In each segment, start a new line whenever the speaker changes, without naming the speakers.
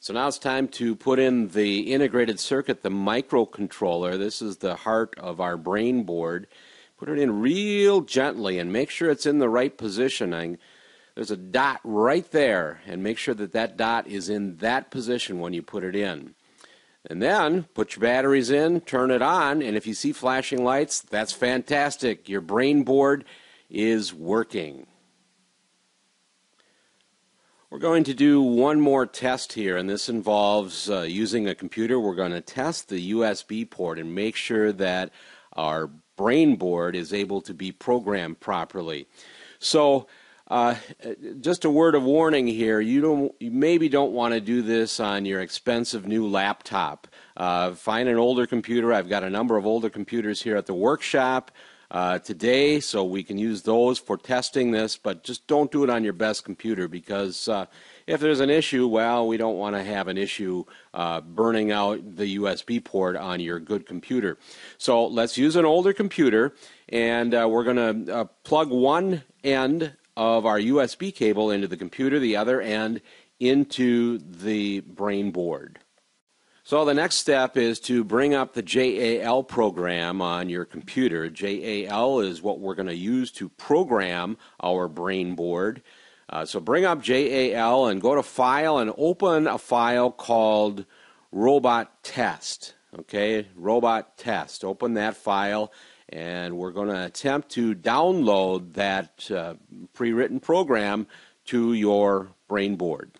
So now it's time to put in the integrated circuit, the microcontroller. This is the heart of our brain board. Put it in real gently and make sure it's in the right positioning. There's a dot right there, and make sure that that dot is in that position when you put it in. And then put your batteries in, turn it on, and if you see flashing lights, that's fantastic. Your brain board is working. We're going to do one more test here, and this involves using a computer. We're going to test the USB port and make sure that our brain board is able to be programmed properly. So just a word of warning here, you maybe don't want to do this on your expensive new laptop. Find an older computer. I've got a number of older computers here at the workshop today, so we can use those for testing this, but just don't do it on your best computer, because if there's an issue, well, we don't want to have an issue burning out the USB port on your good computer. So let's use an older computer, and we're going to plug one end of our USB cable into the computer, the other end into the brain board. So the next step is to bring up the JAL program on your computer. JAL is what we're going to use to program our brain board. So bring up JAL and go to File and open a file called Robot Test. Okay, Robot Test. Open that file, and we're going to attempt to download that pre-written program to your brain board.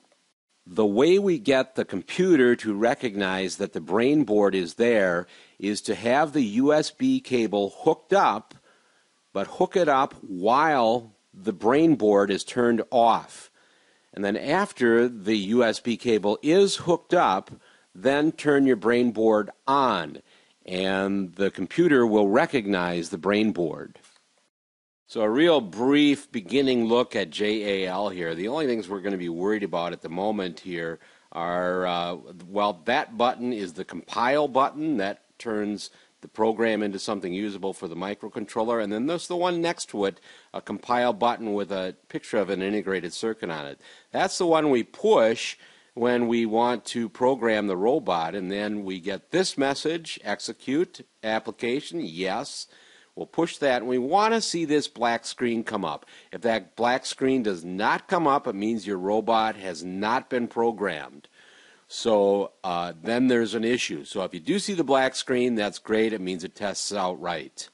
The way we get the computer to recognize that the brain board is there is to have the USB cable hooked up, but hook it up while the brain board is turned off. And then after the USB cable is hooked up, then turn your brain board on, and the computer will recognize the brain board. So a real brief beginning look at JAL here. The only things we're going to be worried about at the moment here are, well, that button is the compile button. That turns the program into something usable for the microcontroller. And then there's the one next to it, a compile button with a picture of an integrated circuit on it. That's the one we push when we want to program the robot. And then we get this message, execute application, yes. We'll push that, and we want to see this black screen come up. If that black screen does not come up, it means your robot has not been programmed. So then there's an issue. So if you do see the black screen, that's great. It means it tests out right.